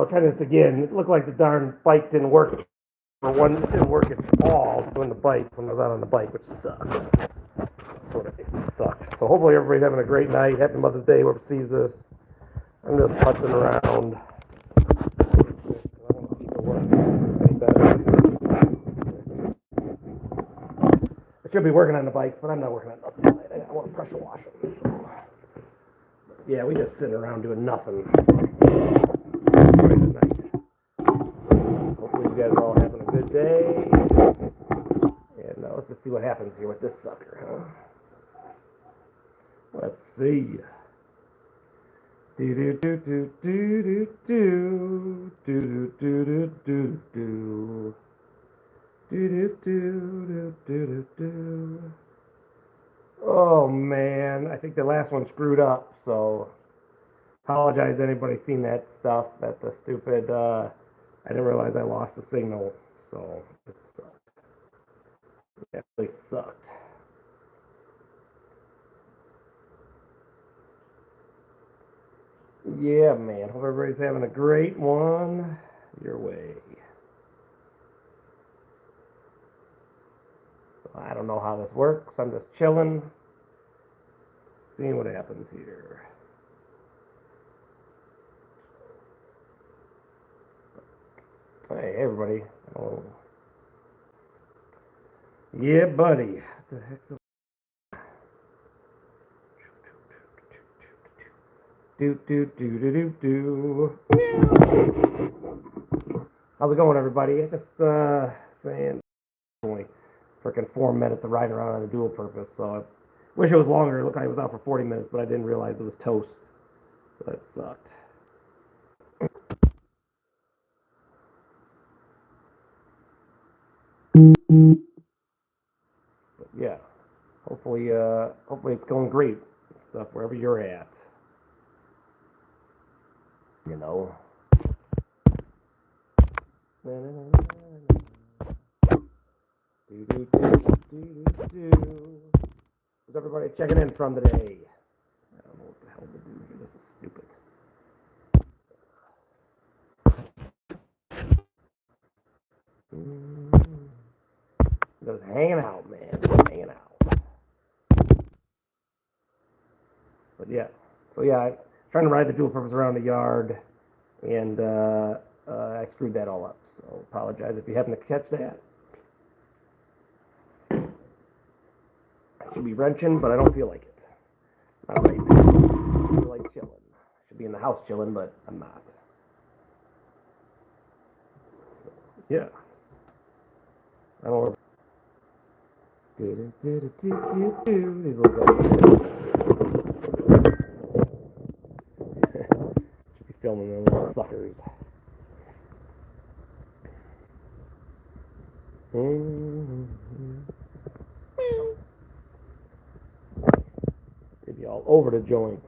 try this again. It looked like the darn bike didn't work. For one, it didn't work at all when I was out on the bike, which sucks. Sort of, it sucked. So hopefully everybody's having a great night. Happy Mother's Day, whoever sees this. I'm just putzing around. I want to see if it works any better. I should be working on the bikes, but I'm not working on nothing tonight. I want to pressure wash them. So. Yeah, we just sitting around doing nothing. Hopefully you guys are all having a good day. And let's just see what happens here with this sucker, huh? Let's see. Do do do do do do do do do do do do. Oh man, I think the last one screwed up. So apologize anybody seen that stuff. That the stupid. I didn't realize I lost the signal. So it sucked. It really sucked. Yeah, man. Hope everybody's having a great one your way. So I don't know how this works. I'm just chilling, seeing what happens here. Hey, everybody. Oh. Yeah, buddy. What the heck? Do. How's it going, everybody? Just saying, only freaking 4 minutes of riding around on a dual purpose. So I wish it was longer. It looked like it was out for 40 minutes, but I didn't realize it was toast. So that sucked. But yeah, hopefully it's going great. Stuff wherever you're at. You know. Who's everybody checking in from today? I don't know what the hell to do here. This is stupid. Just hanging out, man. Just hanging out. But yeah. So yeah, I'm trying to ride the dual purpose around the yard, and I screwed that all up. So apologize if you happen to catch that. I should be wrenching, but I don't feel like it. Not right now. I feel like chilling. I should be in the house chilling, but I'm not. So, yeah. I don't know. These little guys. Should be filming them little suckers. They'd be all over the joint.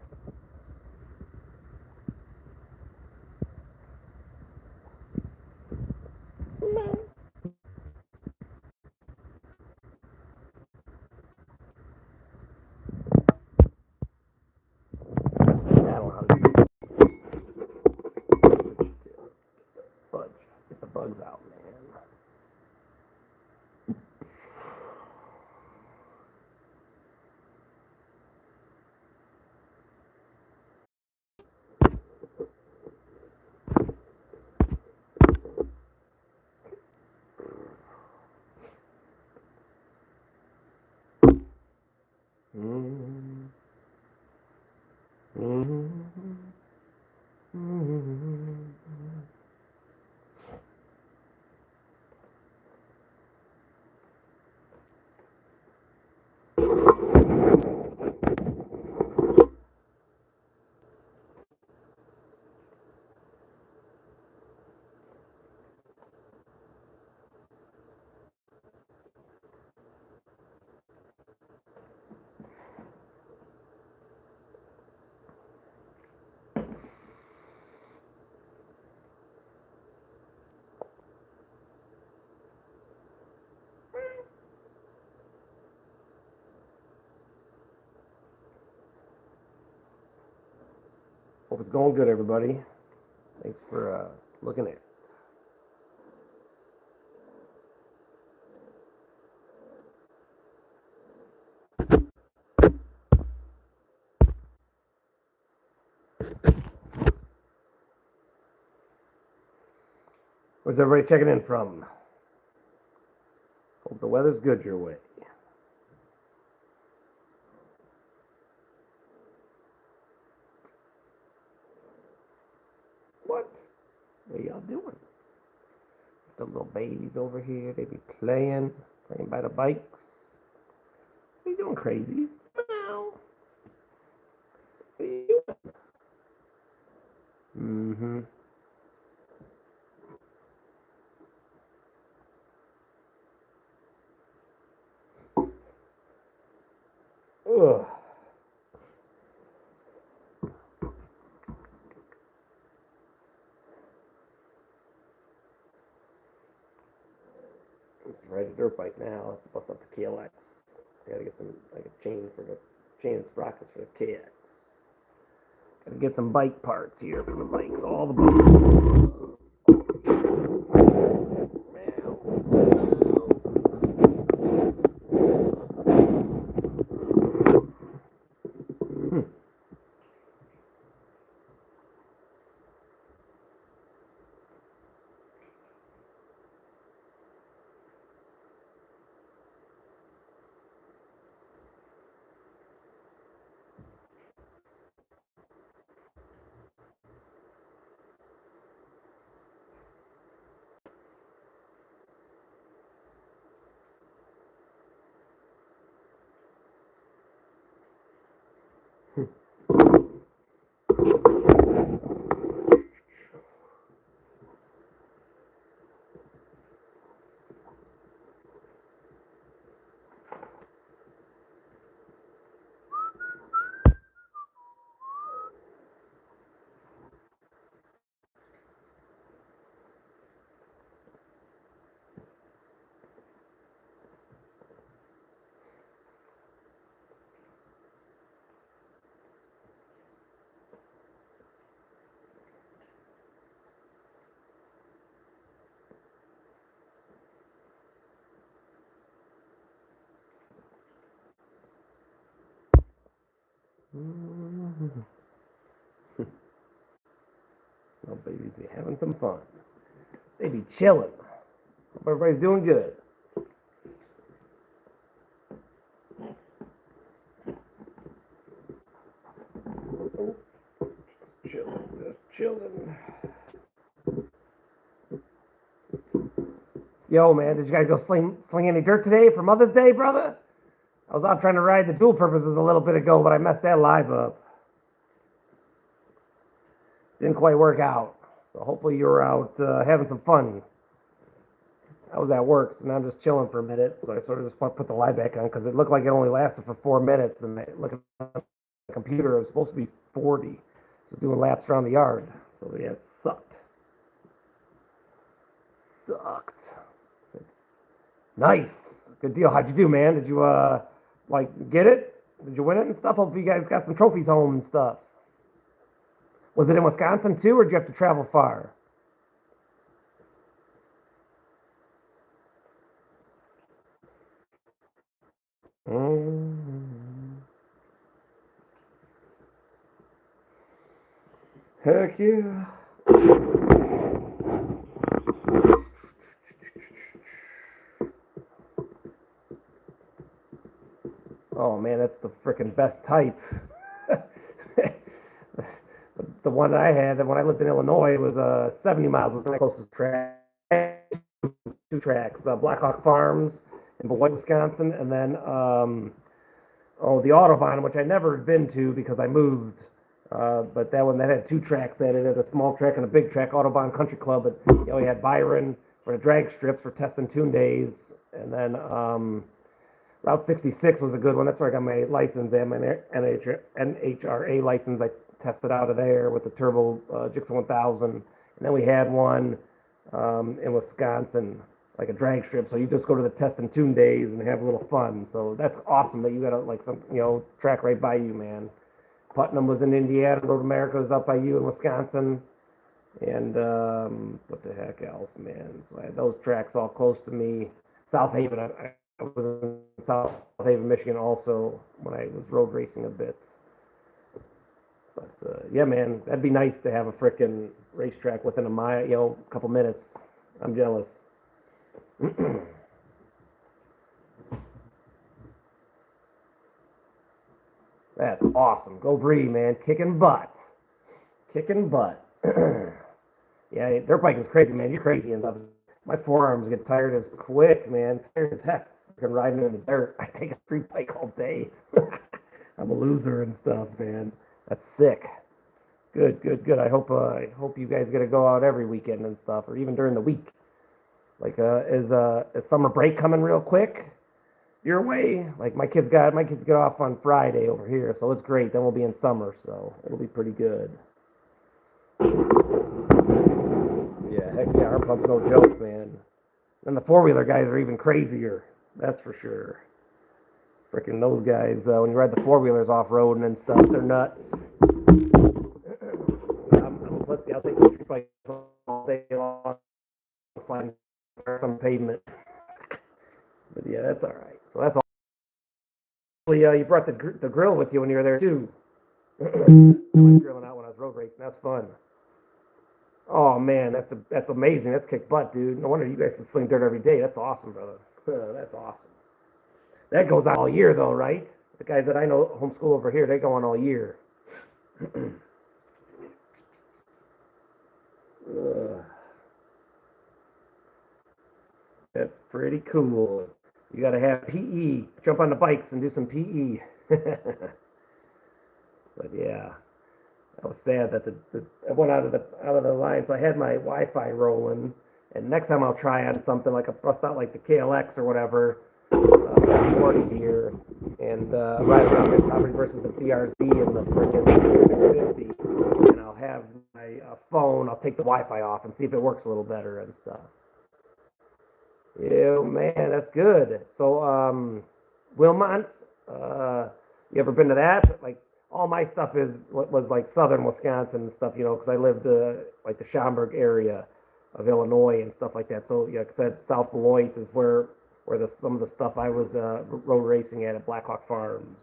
Get the bugs out, man. Hope it's going good, everybody. Thanks for looking at. Where's everybody checking in from? Hope the weather's good your way. What are y'all doing? The little babies over here, they be playing by the bikes. What are you doing, crazy? Meow. What are you doing? Mm-hmm. Ugh. Let's ride a dirt bike now. Let's bust up the KLX. Gotta get some, like a chain and sprockets for the KX. Gotta get some bike parts here for the bikes. All the bikes. Oh, babies be having some fun. They be chilling. Hope everybody's doing good. Just chilling. Yo, man, did you guys go sling any dirt today for Mother's Day, brother? I was out trying to ride the dual purposes a little bit ago, but I messed that live up. Didn't quite work out. So hopefully you were out having some fun. I was at work, so now I'm just chilling for a minute. So I sort of just put the live back on because it looked like it only lasted for 4 minutes. And I look at the computer, it was supposed to be 40. So doing laps around the yard. So yeah, it sucked. Sucked. Nice. Good deal. How'd you do, man? Did you get it? Did you win it and stuff? Hopefully you guys got some trophies home and stuff. Was it in Wisconsin too, or did you have to travel far? Heck yeah. Oh man, that's the freaking best type. The one I had, when I lived in Illinois, was 70 miles. Was my closest track. 2 tracks, Blackhawk Farms in Beloit, Wisconsin, and then the Autobahn, which I never had been to because I moved. But that one that had 2 tracks at it, a small track and a big track, Autobahn Country Club. But we had Byron for the drag strips for test and tune days, and then Route 66 was a good one. That's where I got my license and my NHRA license. I tested out of there with the Turbo Gixxer 1000. And then we had one in Wisconsin, like a drag strip. So you just go to the test and tune days and have a little fun. So that's awesome that you got some track right by you, man. Putnam was in Indiana. Road America was up by you in Wisconsin. And what the heck else, man? So I had those tracks all close to me. South Haven, I was in South Haven, Michigan also when I was road racing a bit. But yeah, man, that'd be nice to have a frickin' racetrack within a mile, a couple minutes. I'm jealous. That's awesome. Go Bree, man. Kicking butt. Kicking butt. Yeah, dirt biking's crazy, man. You're crazy and my forearms get tired as quick, man. Tired as heck. Freaking riding in the dirt. I take a street bike all day. I'm a loser and stuff, man. That's sick. Good, good, good. I hope you guys get to go out every weekend and stuff, or even during the week. Like, is summer break coming real quick your way? Like my kids get off on Friday over here, so it's great. Then we'll be in summer, so it'll be pretty good. Yeah, heck yeah, our pub's no joke, man. And the four wheeler guys are even crazier. That's for sure. Freaking those guys, when you ride the four wheelers off roading and stuff, they're nuts. Let's see, I'll take the street bike all day long, sliding some pavement. But yeah, that's all right. So that's all. You brought the grill with you when you were there too. I like grilling out when I was road racing. That's fun. Oh man, that's amazing. That's kick butt, dude. No wonder you guys can sling dirt every day. That's awesome, brother. That's awesome. That goes on all year though, right? The guys that I know homeschool over here, they go on all year. That's pretty cool. You got to have PE. Jump on the bikes and do some PE. But yeah, I was sad that I went out of the line. So I had my Wi-Fi rolling, and next time I'll try on something like a bust out like the KLX or whatever, 40 here, and ride around my property versus the BRZ and the freaking 650, and I'll have my phone. I'll take the Wi-Fi off and see if it works a little better and stuff. Yeah, man, that's good. So, Wilmont, you ever been to that? Like, all my stuff is what was like southern Wisconsin and stuff, because I lived like the Schaumburg area of Illinois and stuff like that. So, yeah, like I said, South Beloit is where some of the stuff I was road racing at Blackhawk Farms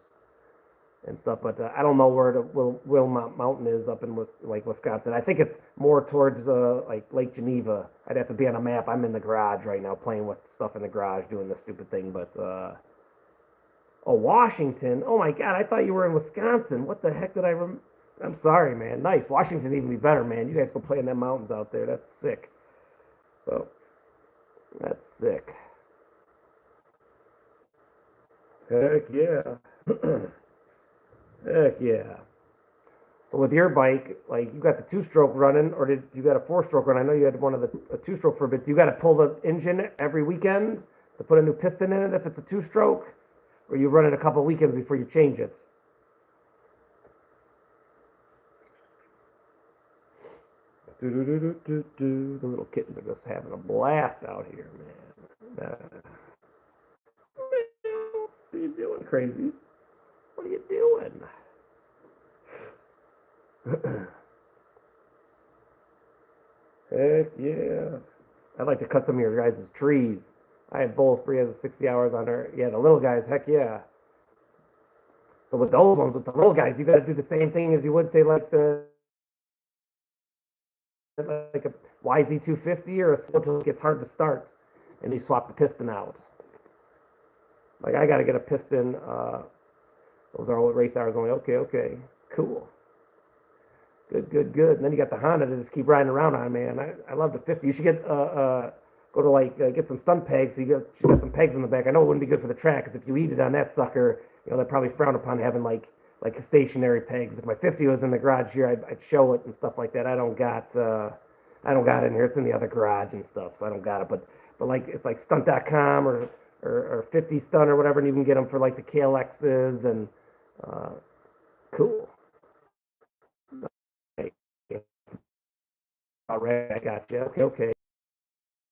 and stuff. But I don't know where the Wilmont Mountain is up in like Wisconsin. I think it's more towards like Lake Geneva. I'd have to be on a map. I'm in the garage right now playing with stuff in the garage doing this stupid thing. But oh, Washington. Oh my God, I thought you were in Wisconsin. What the heck did I? I'm sorry, man. Nice. Washington even be better, man. You guys go play in them mountains out there. That's sick. So that's sick. Heck yeah. Heck yeah. So with your bike, like you got the two-stroke running, or did you got a four-stroke run? I know you had one of the a two-stroke for a bit. Do you got to pull the engine every weekend to put a new piston in it if it's a two-stroke, or you run it a couple of weekends before you change it? The little kittens are just having a blast out here, man. What are you doing, crazy? What are you doing? Heck yeah. I'd like to cut some of your guys' trees. I had both. Bree has 60 hours on her. Yeah, the little guys, heck yeah. So with those ones, with the little guys, you got to do the same thing as you would say like a YZ250 or a until it gets hard to start, and you swap the piston out. Like I got to get a piston. Those are all race hours only. Okay, okay, cool. Good, good, good. And then you got the Honda to just keep riding around on, man. I love the 50. You should go to like get some stunt pegs. So she got some pegs in the back. I know it wouldn't be good for the track because if you eat it on that sucker, they probably frown upon having like a stationary pegs. If my 50 was in the garage here, I'd show it and stuff like that. I don't got it in here. It's in the other garage and stuff, so I don't got it. But like it's like stunt.com or 50 stunt or whatever, and you can get them for like the KLXs and uh, cool. All right, I got you. Okay, okay.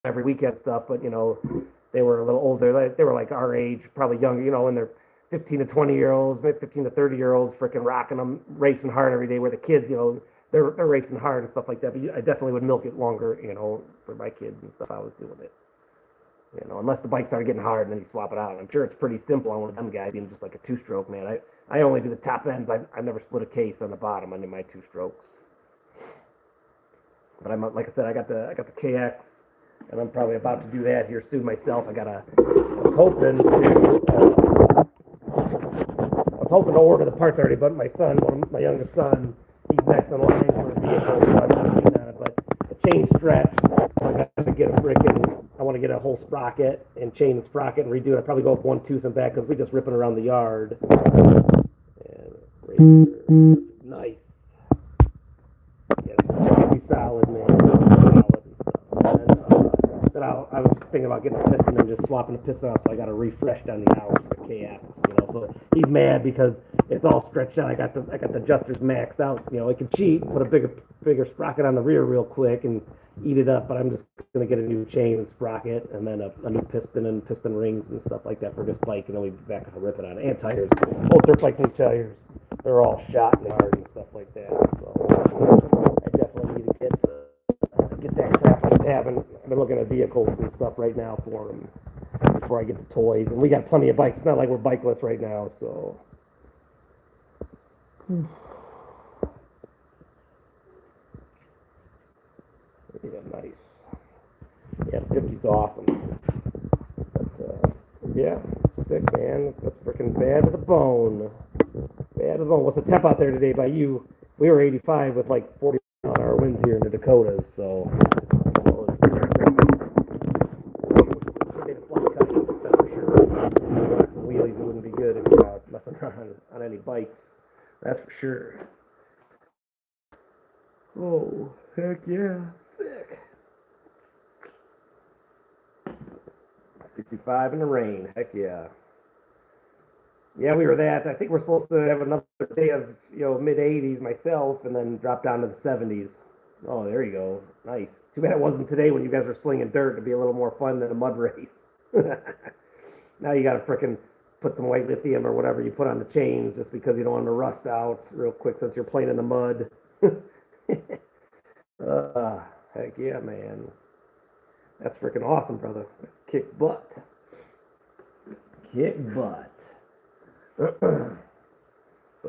Every weekend stuff, but they were a little older. They were like our age, probably younger, in their 15 to 20 year olds, maybe 15 to 30-year olds, freaking rocking them, racing hard every day. Where the kids, they're racing hard and stuff like that. But I definitely would milk it longer, for my kids and stuff. I was doing it, unless the bike started getting hard and then you swap it out. I'm sure it's pretty simple on one of them guys, being just like a two-stroke, man. I only do the top ends. I never split a case on the bottom under my two strokes. But like I said, I got the KX, and I'm probably about to do that here soon myself. I was hoping to order the parts already, but my youngest son, he's next in line for a vehicle, so I'm not waiting on it. But the chain straps, I got to get I want to get a whole sprocket and chain the sprocket and redo it. I'd probably go up one tooth and back because we're just ripping around the yard. And nice. Yeah, it's be solid, man. Solid and stuff. And then I was thinking about getting a piston and just swapping the piston out, so I got a refreshed on the hours for the KX. So he's mad because it's all stretched out. I got the adjusters maxed out. It can cheat, put a bigger sprocket on the rear real quick and eat it up. But I'm just gonna get a new chain and sprocket, and then a new piston and piston rings and stuff like that for this bike, and then we back to rip it on it. And tires. Both dirt bikes need tires. They're all shot and hard and stuff like that. So I definitely need to get that crap I was having. I've been looking at vehicles and stuff right now for them before I get the toys. And we got plenty of bikes. It's not like we're bikeless right now, so. Yeah, nice. Yeah, 50's awesome. But, yeah, sick, man. That's freaking bad to the bone. Bad to the bone. What's the temp out there today by you? We were 85 with like 40-mile-an-hour winds here in the Dakotas, so. Wheelies, it wouldn't be good if you're out messing around on any bikes. That's for sure. Oh, heck yeah. Sick. 65 in the rain. Heck yeah. Yeah, we were that. I think we're supposed to have another day of, mid-80s myself and then drop down to the 70s. Oh, there you go. Nice. Too bad it wasn't today when you guys were slinging dirt. It'd be a little more fun than a mud race. Now you got to frickin' put some white lithium or whatever you put on the chains just because you don't want them to rust out real quick since you're playing in the mud. Heck yeah, man. That's freaking awesome, brother. Kick butt. Kick butt. So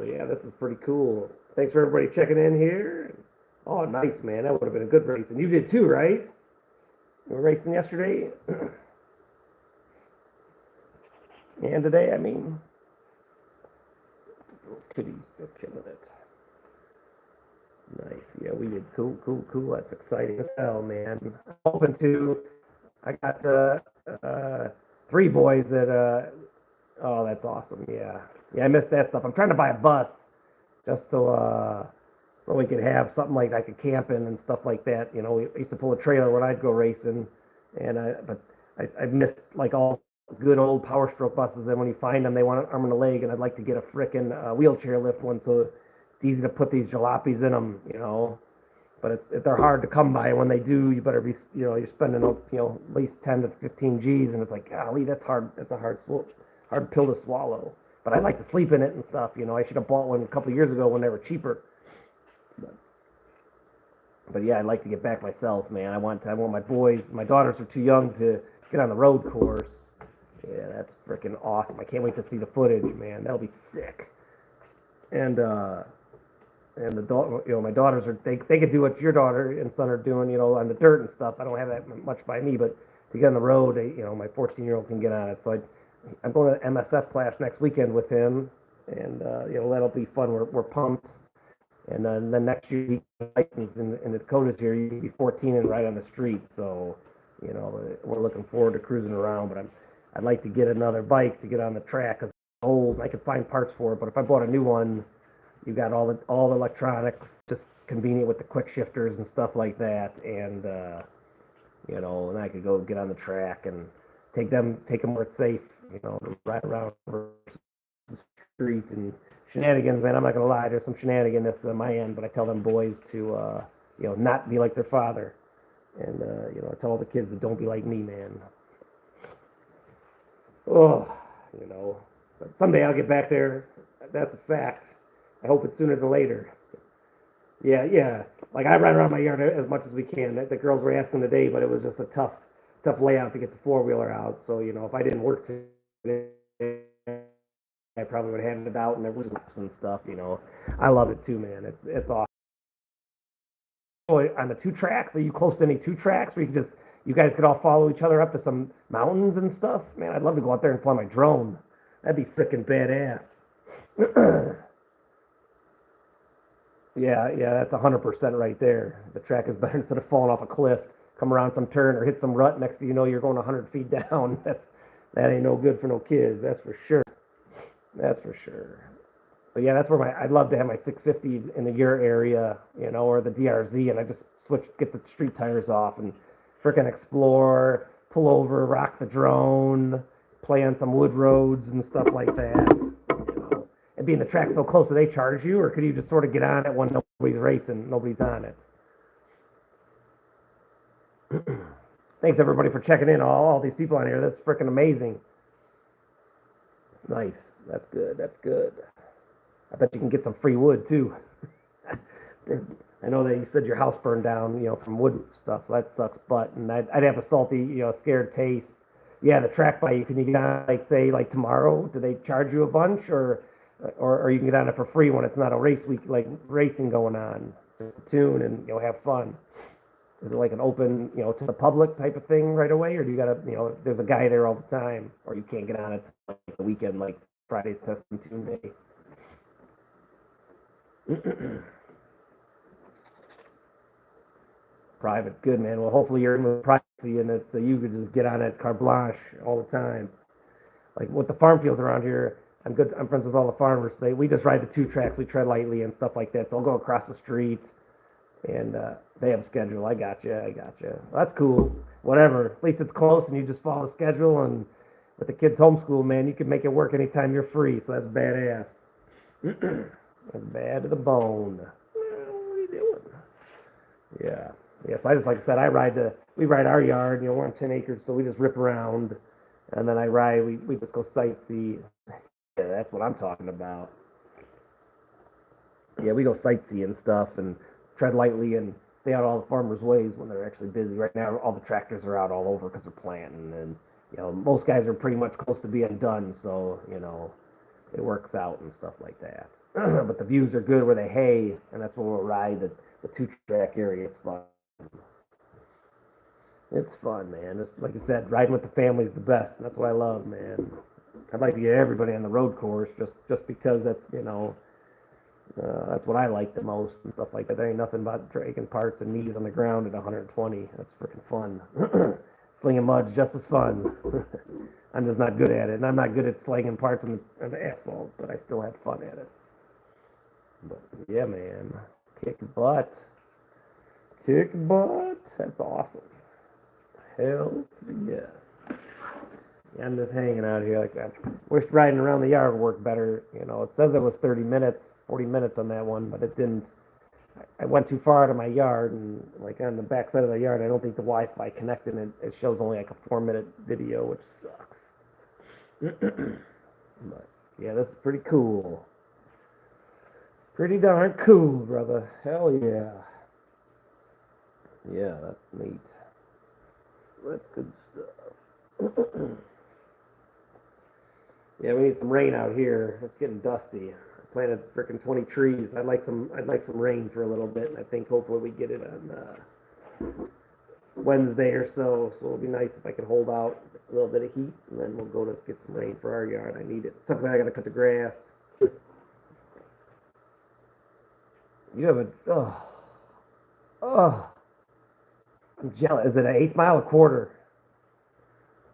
yeah, this is pretty cool. Thanks for everybody checking in here. Oh, nice, man. That would have been a good race. And you did too, right? You were racing yesterday? And today, I mean. Kitties, they're killing it. Nice. Yeah, we did. Cool. That's exciting as hell, man. I'm hoping to. I got 3 boys that. Oh, that's awesome. Yeah. Yeah, I missed that stuff. I'm trying to buy a bus just so we could have something like I could camp in and stuff like that. We used to pull a trailer when I'd go racing, but I missed like all good old Power Stroke buses. And when you find them, they want an arm and a leg, and I'd like to get a frickin' wheelchair lift one so it's easy to put these jalopies in them, But they're hard to come by. When they do, you better be, you're spending, at least 10 to 15 G's, and it's like, golly, that's hard. That's a hard pill to swallow. But I'd like to sleep in it and stuff. I should have bought one a couple of years ago when they were cheaper. But yeah, I'd like to get back myself, man. I want my boys. My daughters are too young to get on the road course. Yeah, that's freaking awesome. I can't wait to see the footage, man. That'll be sick. And my daughters they could do what your daughter and son are doing, on the dirt and stuff. I don't have that much by me, but to get on the road, my 14-year-old can get on it. So I'm going to MSF class next weekend with him, and that'll be fun. We're pumped. And then next year, you get a license in the Dakotas here, you can be 14 and ride on the street. So, we're looking forward to cruising around. But I'd like to get another bike to get on the track because it's old. I could find parts for it, but if I bought a new one, you got all the electronics, just convenient with the quick shifters and stuff like that. And and I could go get on the track and take them where it's safe. Ride around the street and shenanigans, man. I'm not gonna lie, there's some shenanigans on my end, but I tell them boys to not be like their father, and I tell all the kids to don't be like me, man. Oh, but someday I'll get back there. That's a fact. I hope it's sooner than later. Yeah, yeah. Like I ride around my yard as much as we can. The girls were asking today, but it was just a tough layout to get the four wheeler out. So if I didn't work today, I probably would have had it out and there was laps and stuff. I love it too, man. It's awesome. On the two tracks, are you close to any two tracks where you guys could all follow each other up to some mountains and stuff? Man, I'd love to go out there and fly my drone. That'd be freaking badass. Yeah, yeah, that's 100% right there. The track is better instead of falling off a cliff, come around some turn or hit some rut. Next thing you know, you're going 100 feet down. That ain't no good for no kids. That's for sure. That's for sure. But yeah, that's where I'd love to have my 650 in the your area, or the DRZ, and I just get the street tires off and frickin' explore, pull over, rock the drone, play on some wood roads and stuff like that. And being the track so close, do they charge you, or could you just sort of get on it when nobody's racing, nobody's on it? Thanks everybody for checking in. All these people on here. That's freaking amazing. Nice. That's good. That's good. I bet you can get some free wood too. I know that you said your house burned down, from wood stuff. So that sucks. But and I'd have a salty, scared taste. Yeah, the track bike. Can you get on say tomorrow? Do they charge you a bunch, or you can get on it for free when it's not a race week, like racing going on? Tune and have fun. Is it like an open, to the public type of thing right away, or do you gotta, there's a guy there all the time, or you can't get on it like the weekend, like Friday's test and tune day? Private, good man. Well, hopefully you're in with privacy, and so you could just get on it carte blanche all the time. Like with the farm fields around here, I'm good. I'm friends with all the farmers. We just ride the two tracks. We tread lightly and stuff like that. So I'll go across the street, and they have a schedule. I got you. Well, that's cool. Whatever. At least it's close, and you just follow the schedule. And with the kids homeschool, man, you can make it work anytime you're free. So that's badass. That's bad to the bone. What are you doing? Yeah. Yeah, so I just, like I said, we ride our yard, we're on 10 acres, so we just rip around, and then we just go sightsee. Yeah, that's what I'm talking about. Yeah, we go sightsee and stuff, and tread lightly and stay out all the farmers' ways when they're actually busy. Right now, all the tractors are out all over because they're planting, and, most guys are pretty much close to being done, so, it works out and stuff like that. But the views are good where they hay, and that's where we'll ride the two-track area. It's fun. It's fun, man. It's, like I said, riding with the family is the best. And that's what I love, man. I'd like to get everybody on the road course just because that's that's what I like the most and stuff like that. There ain't nothing about dragging parts and knees on the ground at 120. That's freaking fun. Slinging mud's just as fun. I'm just not good at it, and I'm not good at slinging parts on the asphalt, but I still have fun at it. But yeah, man, kick butt. That's awesome. Hell yeah. I'm just hanging out here like that. Wish riding around the yard would work better. It says it was 30 minutes, 40 minutes on that one, but it didn't. I went too far out of my yard, and like on the back side of the yard, I don't think the Wi-Fi connected, and it shows only like a 4-minute video, which sucks. But yeah, this is pretty cool. Pretty darn cool, brother. Hell yeah. Yeah, that's neat. That's good stuff. Yeah, we need some rain out here. It's getting dusty. I planted freaking 20 trees. I'd like some rain for a little bit, and I think hopefully we get it on Wednesday or so. So it'll be nice if I can hold out a little bit of heat, and then we'll go to get some rain for our yard. I need it. Something I gotta cut the grass. You have I'm jealous. Is it an 1/8 mile, a quarter?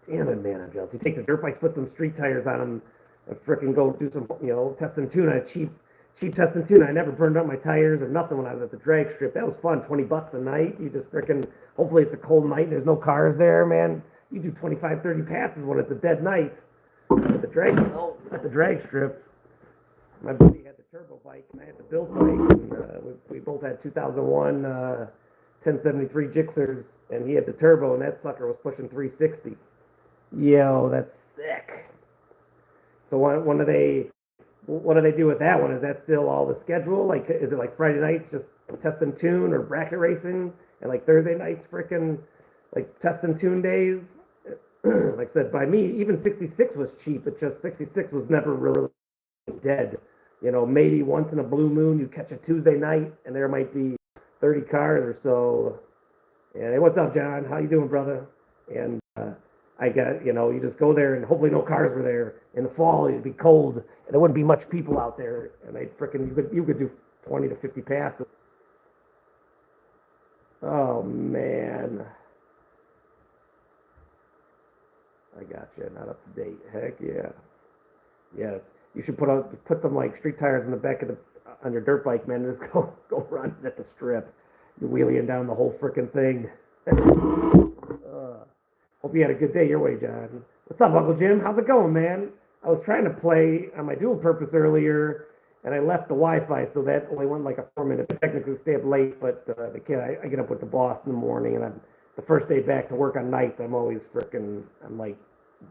Damn it, man, I'm jealous. You take the dirt bikes, put some street tires on them, and frickin' go do some, test and tune. Cheap test and tune. I never burned up my tires or nothing when I was at the drag strip. That was fun. $20 a night. You just frickin', hopefully it's a cold night and there's no cars there, man. You do 25, 30 passes when it's a dead night at the drag strip. My buddy had the turbo bike and I had the built bike, and we both had 2001 1073 Gixxers, and he had the turbo, and that sucker was pushing 360. Yo, that's sick. So what do they do with that one? Is that still all the schedule? Like, is it like Friday nights, just test and tune or bracket racing, and like Thursday nights, freaking like test and tune days. Like I said, by me, even 66 was cheap. It's just 66 was never really dead. You know, maybe once in a blue moon you catch a Tuesday night, and there might be 30 cars or so. And hey, what's up, John? How you doing, brother? And I got, you just go there, and hopefully no cars were there. In the fall, it'd be cold, and there wouldn't be much people out there, and they freaking you could do 20 to 50 passes. Oh man, I got you. Not up to date. Heck yeah, yeah. You should put some like street tires in the back of the on your dirt bike, man, and just go run at the strip. You're wheeling down the whole freaking thing. Hope you had a good day your way, John. What's up, Uncle Jim? How's it going, man? I was trying to play on my dual purpose earlier, and I left the Wi-Fi, so that only went like a 4-minute. Technically, stay up late, but the kid, I get up with the boss in the morning, and I'm the first day back to work on nights. I'm always I'm like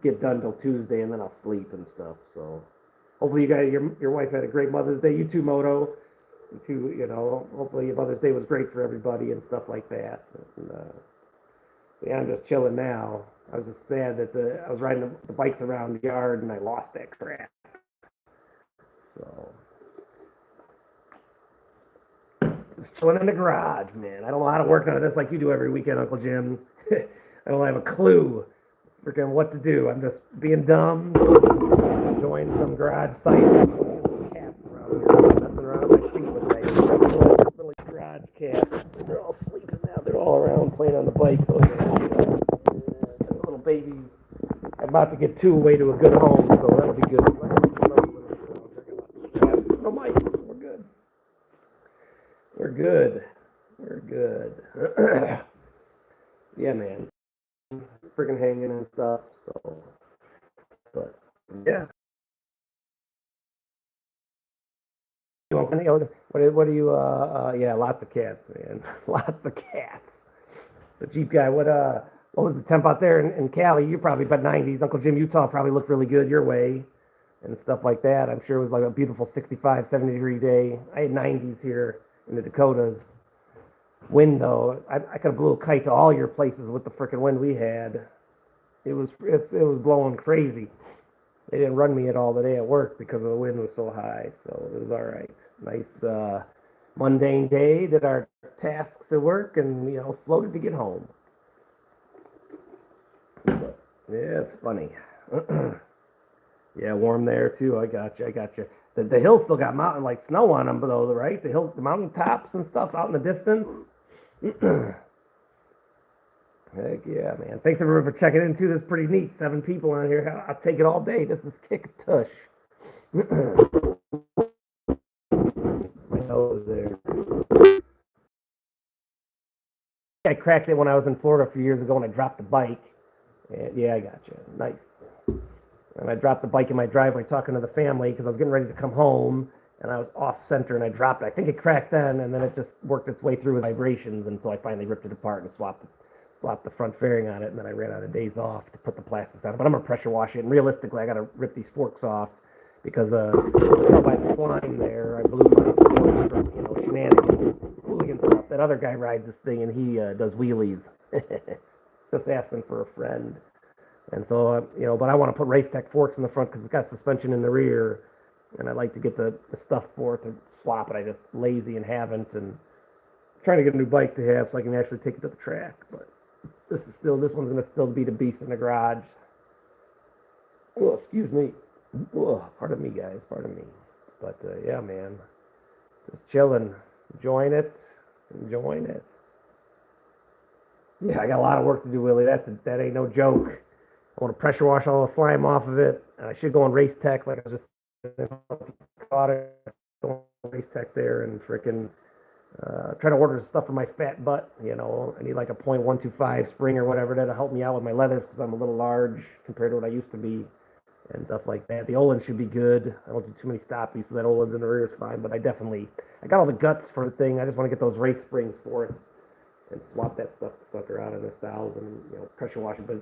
get done till Tuesday, and then I'll sleep and stuff. So hopefully, you guys, your wife had a great Mother's Day. You too, Moto. You too, hopefully your Mother's Day was great for everybody and stuff like that. And, so yeah, I'm just chilling now. I was just sad that I was riding the bikes around the yard and I lost that crap. So just chilling in the garage, man. I don't know how to work on this like you do every weekend, Uncle Jim. I don't have a clue freaking what to do. I'm just being dumb, enjoying some garage sites. Cats around here messing around my feet with my little garage cats. They're all sleeping now. They're all around playing on the bike. So the little babies. I'm about to get two away to a good home, so that'll be good. No mice. We're good. We're good. We're good. Yeah, man. Freaking hanging and stuff. So, but yeah. What do you? Yeah, lots of cats, man. Lots of cats. The Jeep guy. What was the temp out there in Cali? You're probably about 90s. Uncle Jim, Utah probably looked really good your way and stuff like that. I'm sure it was like a beautiful 65, 70-degree day. I had 90s here in the Dakotas. Wind though, I could have blew a kite to all your places with the freaking wind we had. It was blowing crazy. They didn't run me at all today at work because the wind was so high, so it was all right. Nice mundane day, did our tasks at work, and floated to get home. But, yeah, it's funny. Yeah, warm there too. I got you. The hills still got mountain like snow on them, though, right? The mountain tops and stuff out in the distance. Heck yeah, man. Thanks everyone for checking in too. This is pretty neat. 7 people on here. I'll take it all day. This is kick tush. My nose there. I cracked it when I was in Florida a few years ago and I dropped the bike. And, yeah, I got you. Nice. And I dropped the bike in my driveway talking to the family because I was getting ready to come home and I was off center and I dropped it. I think it cracked then, and then it just worked its way through with vibrations, and so I finally ripped it apart and swapped the front fairing on it, and then I ran out of days off to put the plastics on it. But I'm gonna pressure wash it, and realistically I gotta rip these forks off because tell by the slime there, I blew my forks from shenanigans, hooligan stuff. That other guy rides this thing and he does wheelies. Just asking for a friend. And so, but I want to put Race Tech forks in the front because it's got suspension in the rear, and I'd like to get the stuff for it to swap it. I just lazy and haven't, and trying to get a new bike to have so I can actually take it to the track. But this one's going to still be the beast in the garage. Oh, excuse me. Oh, pardon me, guys. Pardon me. But yeah, man, just chilling, enjoying it. Yeah, I got a lot of work to do, Willie. That ain't no joke. I want to pressure wash all the slime off of it. And I should go on Race Tech, like I was just caught it on Race Tech there and freaking try to order stuff for my fat butt. I need like a .125 spring or whatever that'll help me out with my leathers because I'm a little large compared to what I used to be and stuff like that. The Olin should be good. I don't do too many stoppies, so that Olin's in the rear is fine. But I got all the guts for the thing. I just want to get those race springs for it and swap that sucker out of the styles and pressure wash it. But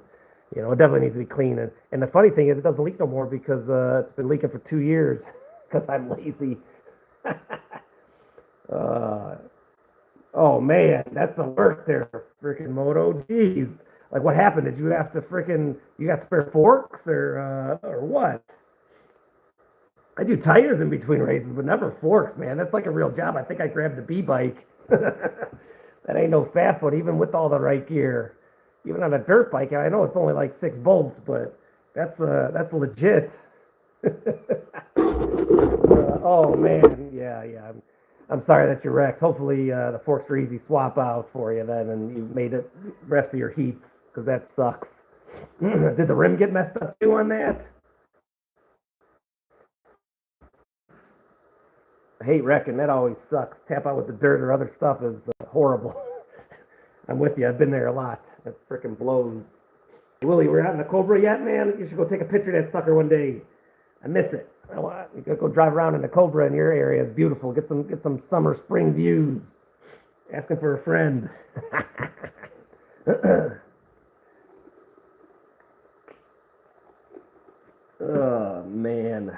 it definitely needs to be clean. And the funny thing is, it doesn't leak no more because it's been leaking for 2 years because I'm lazy. Oh man, that's the worst there, freaking Moto. Jeez, like what happened? Did you have to freaking? You got spare forks or what? I do tires in between races, but never forks, man. That's like a real job. I think I grabbed the B bike. That ain't no fast one, even with all the right gear. Even on a dirt bike, I know it's only like 6 volts, but that's legit. Oh man, yeah. I'm sorry that you wrecked. Hopefully the forks are easy swap out for you then, and you made it rest of your heats because that sucks. Did the rim get messed up too on that? I hate wrecking. That always sucks. Tap out with the dirt or other stuff is horrible. I'm with you. I've been there a lot. That freaking blows. Hey, Willie, we're out in the Cobra yet, man? You should go take a picture of that sucker one day. I miss it. You gotta go drive around in the Cobra in your area. It's beautiful. Get some summer spring views. Asking for a friend. Oh man.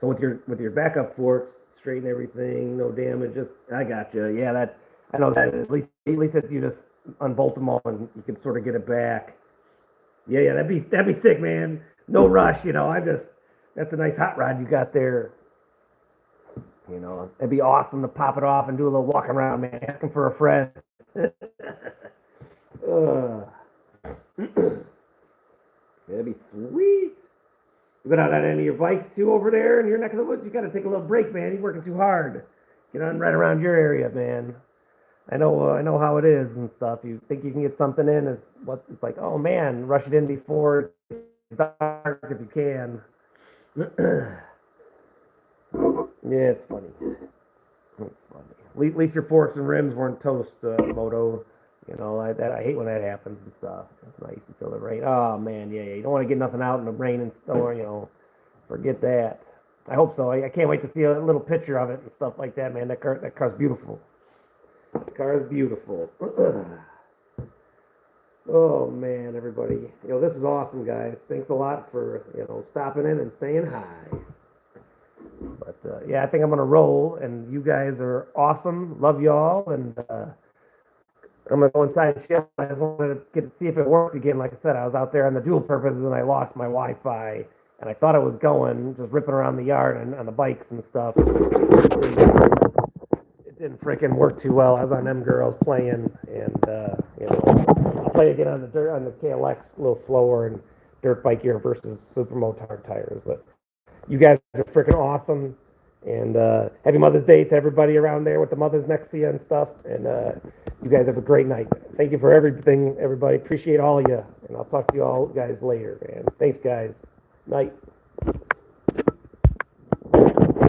So with your backup forks, straighten everything, no damage. Just I got you. Yeah, that I know that. At least if you just unbolt them all and you can sort of get it back. Yeah, that'd be sick, man. No rush, that's a nice hot rod you got there. It'd be awesome to pop it off and do a little walk around, man. Asking for a friend. That'd be sweet. You been out on any of your bikes too over there in your neck of the woods? You got to take a little break, man. You're working too hard. Get on right around your area, man. I know how it is and stuff. You think you can get something in, it's like, oh man, rush it in before it's dark if you can. Yeah, it's funny. It's funny. At least your forks and rims weren't toast, Moto. I hate when that happens and stuff. It's nice until the rain. Oh man, yeah. You don't want to get nothing out in the rain and storm. Forget that. I hope so. I can't wait to see a little picture of it and stuff like that, man. That car's beautiful. The car is beautiful. Oh man, everybody. This is awesome, guys. Thanks a lot for stopping in and saying hi. But yeah, I think I'm gonna roll, and you guys are awesome. Love y'all, and I'm gonna go inside and chill. I just wanted to see if it worked again. Like I said, I was out there on the dual purposes, and I lost my Wi-Fi, and I thought it was going, just ripping around the yard and on the bikes and stuff. It didn't freaking work too well. I was on them girls playing, and I'll play again on the KLX a little slower and dirt bike gear versus super motard tires. But you guys are freaking awesome. And happy Mother's Day to everybody around there with the mothers next to you and stuff. And you guys have a great night. Thank you for everything, everybody. Appreciate all of you. And I'll talk to you all guys later, man. Thanks, guys. Night.